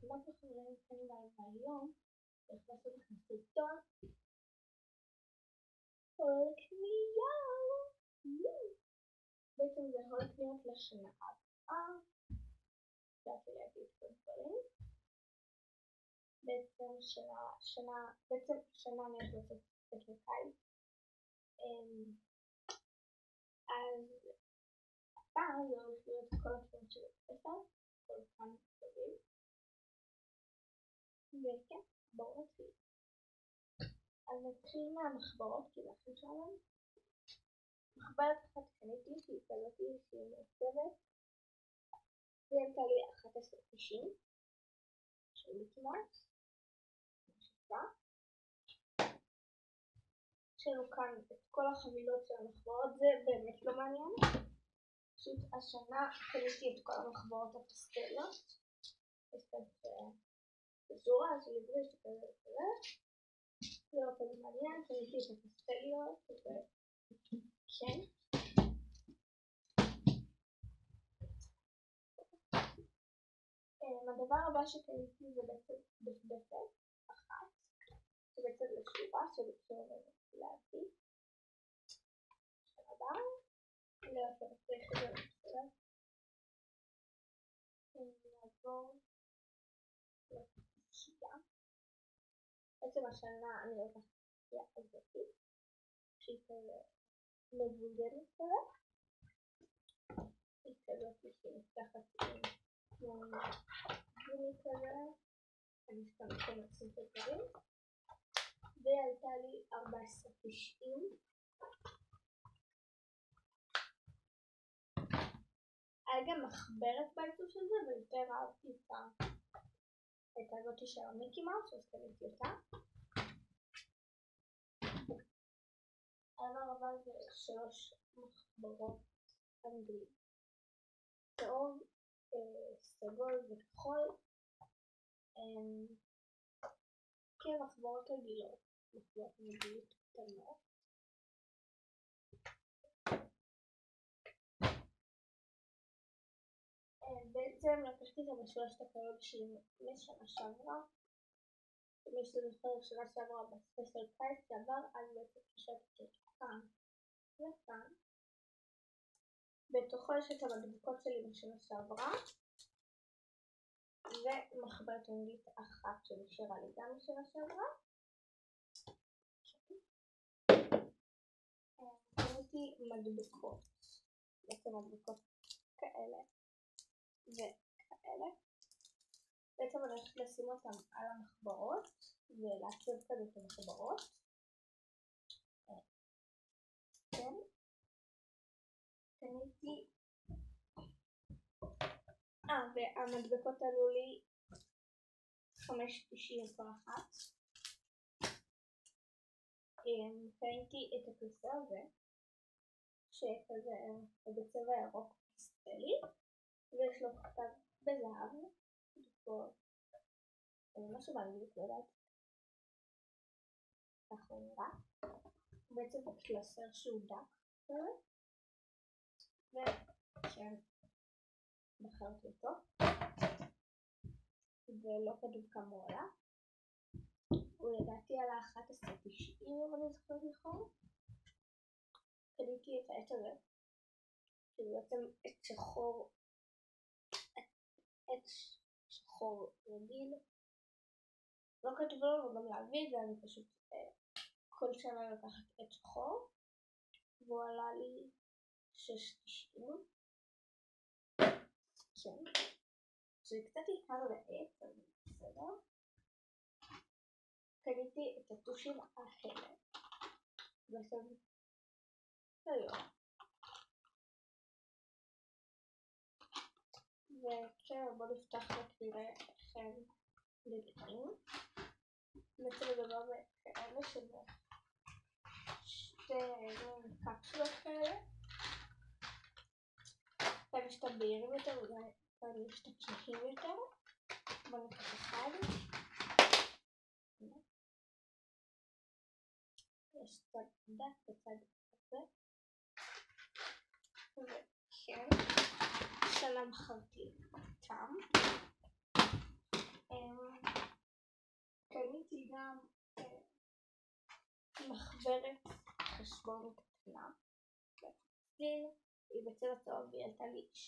מה שחברים כאן היום, איך לעשות לכם סרטון הול קנייה. בעצם זה הול קניות לשנה הבאה. אפשר להגיד את הדברים. בעצם שנה אני הולכת לעשות בקיץ. אז הפעם זה הולך להיות כל הקניות של הספר, כל כמה ספרים. וכן, בואו נתחיל. אז נתחיל מהמחברות, כי זה הכי שלנו. מחברת אחת קניתי, שהיא כזאתי, שהיא מעצבת. והיא עלתה לי 11.90 של מיקי מאוס. יש לנו כאן את כל החבילות של המחברות, זה באמת לא מעניין. פשוט השנה קניתי את כל המחברות הפסטליות. יש כאן בצורה של עברית שכזה וכזה. זה לא כזה מעניין, קניתי את הפסטליות וכן. הדבר הבא שקניתי זה בעצם דפדפת אחת. זה בעצם לשורה שבקשור להביא. הבא. לא יותר צריך את זה בסדר. נעבור לשיעה. בעצם השנה אני לוקחת שיעה הזאתי. שהיא כזה מבוגרת כזה. היא כזאת שנפתחת עם גומי כזה. אני סתם כמעצים את הדברים. והיא עלתה לי 14.90. היה גם מחברת בעיצוב של זה, ויותר אהבתי את הזאת של המיקי מאוס, אז קניתי אותה. הדבר הבא זה 3 מחברות אנגלית. צהוב, סגול וכחול. כמחברות רגילות, מחברות אנגלית קטנות. בעצם לקחתי אותה בשלושת הקלות שלי משנה שעברה. מי שזוכר שנה שעברה בספיישל קיץ שעבר, אז בעצם קשרתי את כאן וכאן. בתוכו יש את המדבקות שלי משנה שעברה. ומחברת אנגלית אחת שנשארה לי גם משנה שעברה. קניתי מדבקות. בעצם מדבקות כאלה. וכאלה. בעצם אני הולכת לשים אותם על המחברות ולעצב כזה את המחברות. כן. קניתי. והמדבקות עלו לי 5.90 כל אחת. קניתי את הכיסא הזה שכזה בצבע ירוק פסטלי. ויש לו כתב בזהב, משהו באנגלית, לא יודעת. ככה הוא נראה. בעצם קלסר שהוא דק כזה. וכן, בחרתי אותו. ולא כתוב כמה הוא עלה. הוא לדעתי עלה 11.90 אם אני זוכרת נכון. קניתי את העט הזה. שזה בעצם עט שחור. עץ שחור רגיל. לא כתוב לנו גם להביא את זה, אני פשוט כל שנה לקחת עץ שחור. והוא עלה לי 6.90. כן. זה קצת יקר לעץ, אבל בסדר. קניתי את הטושים האלה. בעצם היום. וכן, בוא נפתח ונראה איך הם נראים. בעצם מדובר בכאלה שזה 2 קפסולות כאלה. כאן יש את הבהירים יותר וכאן יש את הכהים יותר. בוא נקח אחד. יש צד דק וצד כזה. וכן. שנה בחרתי אותם. קניתי גם מחברת חשבון קטנה. היא בצבע צהוב והיא עלתה לי 3.90.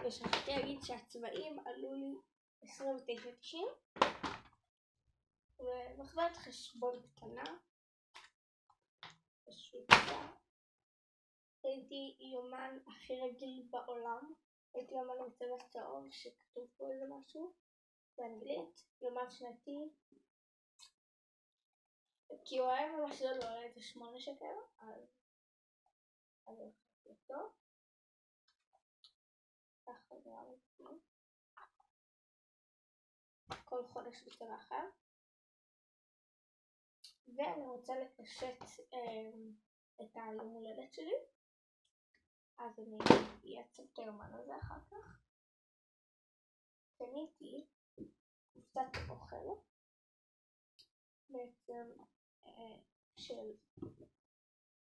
ושכחתי להגיד שהצבעים עלו לי 29.90. ומחברת חשבון קטנה. פשוט הייתי יומן הכי רגיל בעולם. הייתי יומן בצבע צהוב שכתוב פה איזה משהו באנגלית. יומן שנתי. כי הוא היה ממש לא עולה את 8 שקל. אז הולכתי אותו. ככה זה היה לפני. כל חודש בצבע אחר. ואני רוצה לקשט את היום הולדת שלי. אז אני אעצב את היומן הזה אחר כך. קניתי קופסת אוכל. בעצם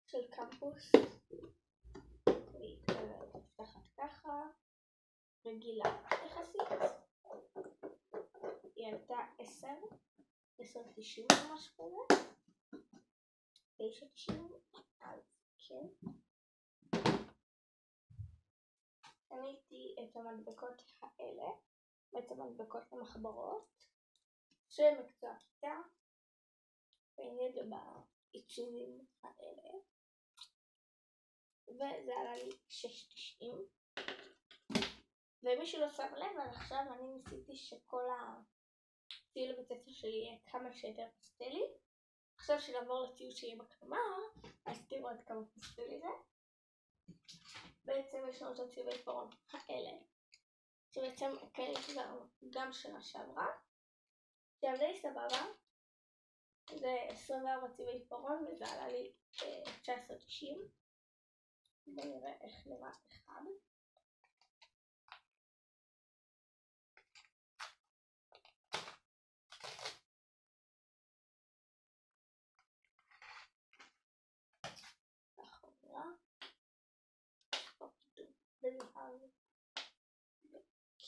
של קמפוס. היא נפתחת ככה. רגילה יחסית. היא עלתה 10.90 ממש כזה. 9.90. אז כן. קניתי את המדבקות האלה. בעצם מדבקות למחברות. של מקצוע כיתה. והנה זה בעיצובים האלה. וזה עלה לי 6.90. ומי שלא שם לב, אז עכשיו אני ניסיתי שכל הציוד בית הספר שלי יהיה כמה שיותר פסטלי. עכשיו שנעבור לציוד שיהיה בקלמר, אז תראו עד כמה פסטלי זה. בעצם יש לנו את הציוד עיפרון האלה, שבעצם קניתי גם שנה שעברה. עכשיו די סבבה. זה 24 ציוד עיפרון וזה עלה לי 19.90. ונראה איך נראה אחד.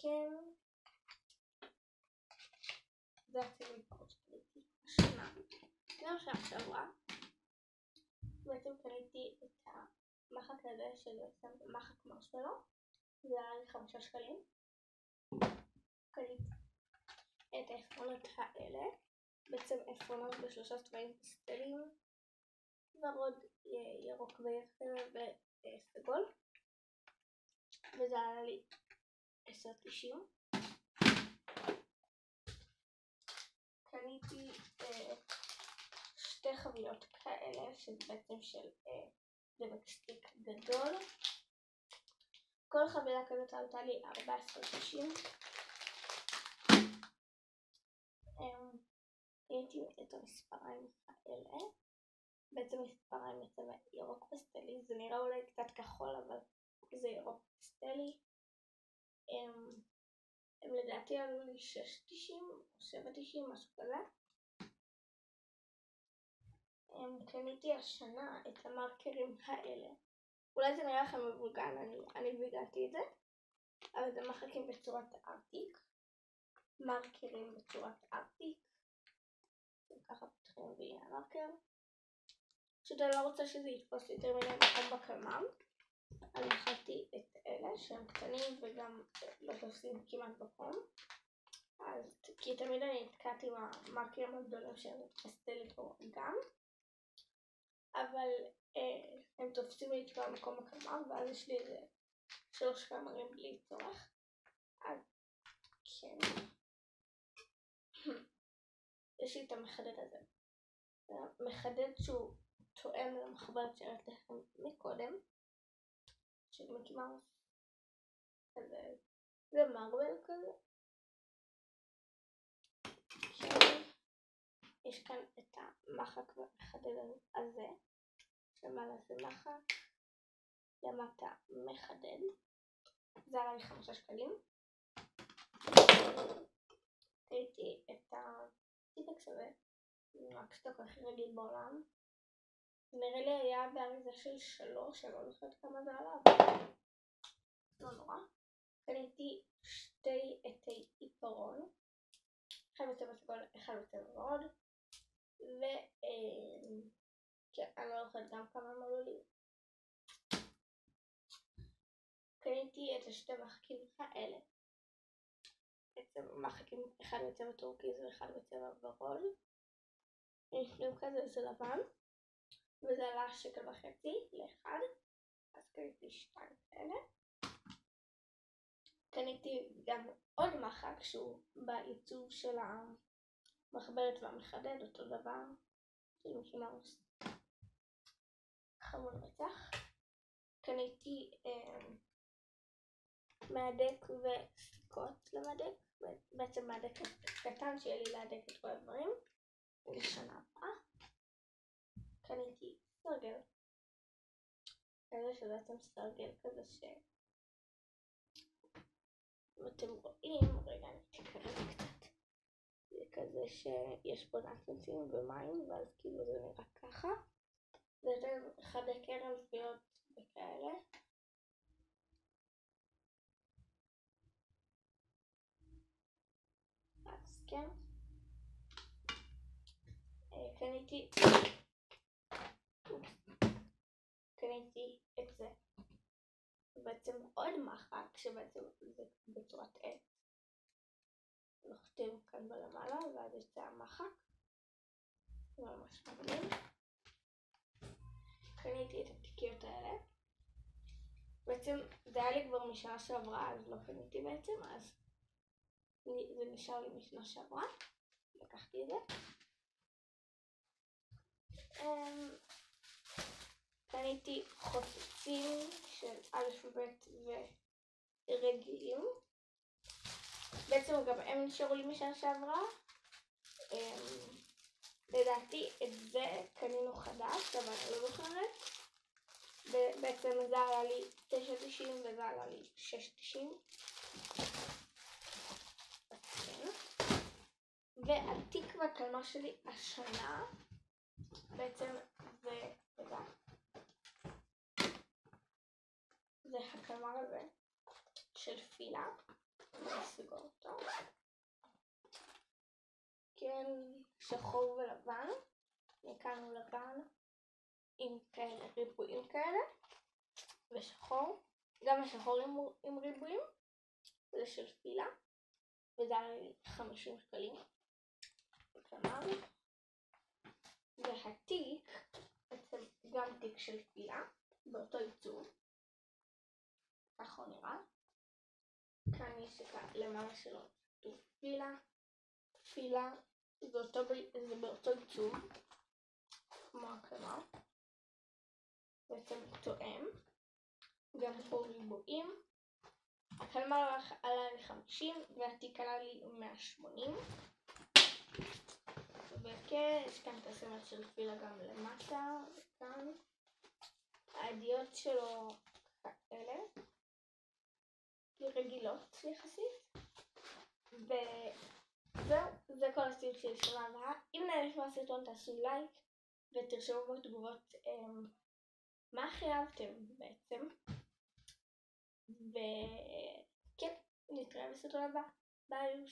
כן, זה הציוד עיפרון שקניתי השנה. גם שנה שעברה בעצם קניתי את המחק הזה של מחק מרשמלו. זה היה לי 5 שקלים. קניתי את העפרונות האלה. בעצם עפרונות בשלושה צבעים פסטליים. ורוד ירוק וירקר וסגול. וזה היה לי 10.90. קניתי שתי חבילות כאלה, שזה בעצם של דבק סטיק גדול. כל חבילה כזאת עלתה לי 14.90. קניתי את המספריים האלה. בעצם מספריים בצבע ירוק פסטלי. זה נראה אולי קצת כחול, אבל זה ירוק פסטלי. הם לדעתי עלו לי 6.90 או 7.90, משהו כזה. קניתי השנה את המרקרים האלה. אולי זה נראה לכם מבולגן, אני ויגעתי את זה. אבל זה מחקים בצורת ארטיק. מרקרים בצורת ארטיק. ככה פותחים בי המרקר. פשוט אני לא רוצה שזה יתפוס יותר מדי מקום בקלמר. אני החלטתי את אלה שהם קטנים וגם לא תופסים כמעט מקום. אז כי תמיד אני נתקעתי עם המרקרים הגדולים שהם פסטלי פה גם. אבל הם תופסים לי את כל המקום בקלמר, ואז יש לי איזה 3 קלמרים בלי צורך. אז כן. יש לי את המחדד הזה. מחדד שהוא תואם למחברת שהראיתי לכם מקודם. של מיקי מאוס. זה מרבל כזה. יש כאן את המחק והמחדד הזה. למעלה זה מחק. למטה מחדד. זה עלה לי 5 שקלים. קניתי את הטיפקס הזה. הקסטוק הכי רגיל בעולם. נראה לי היה באריזה של 3, אני לא זוכרת כמה זה עלה, אבל לא נורא. קניתי 2 עטי עיפרון. אחד בצבע שתי מחקים האלה. בעצם מחקים אחד בצבע טורקיז ואחד בצבע ורוד. לפנים כזה זה לבן, וזה עלה 1.5 שקל לאחד, אז קניתי 2 כאלה. קניתי גם עוד מחק שהוא בעיצוב של המחברת והמחדד, אותו דבר, של מיקי מאוס. חמוד רצח. קניתי מהדק וסיכות למדק, בעצם מהדק קטן שיהיה לי להדק את כל הדברים לשנה הבאה. קניתי סרגל כזה, שבעצם סרגל כזה אם אתם רואים, רגע אני אקרב קצת, זה כזה שיש פה נצנצים ומים, ואז כאילו זה נראה ככה. זה יותר חדי קרם ופיות וכאלה. אז כן, קניתי את זה. בעצם עוד מחק שבעצם זה בצורת עץ. לוחצים כאן בלמעלה ואז יצא המחק. זה ממש מגניב. קניתי את התיקיות האלה. בעצם זה היה לי כבר משנה שעברה, אז לא קניתי בעצם, אז זה נשאר לי משנה שעברה. לקחתי את זה. קניתי חוצצים של אלפבית ורגילים. בעצם גם הם נשארו לי משנה שעברה. לדעתי את זה קנינו חדש, אבל אני לא זוכרת. בעצם זה עלה לי 9.90 וזה עלה לי 6.90. והתיק והקלמה שלי השנה בעצם זה הקלמר הזה של פילה. נסגור אותו. כן, שחור ולבן. מכאן הוא לבן עם כאלה ריבועים כאלה ושחור, גם השחור עם ריבועים. זה של פילה וזה עלה לי 50 שקלים. והתיק בעצם גם תיק של פילה באותו עיצוב, ככה הוא נראה. כאן יש למעלה שלו כתוב פילה זה באותו עיצוב כמו הקלמר, בעצם תואם. גם פה ריבועים. הקלמר עלה לי 50 והתיק עלה לי 180. וכן, יש כאן את הסמל של פילה גם למטה, וכאן העדיות שלו כאלה, רגילות יחסית. וזהו, זה כל הסיום שלי שנה הבאה. אם נהניתם מהסרטון תעשו לייק ותרשמו בתגובות מה הכי אהבתם בעצם. וכן, נתראה בסרטון הבא. ביי.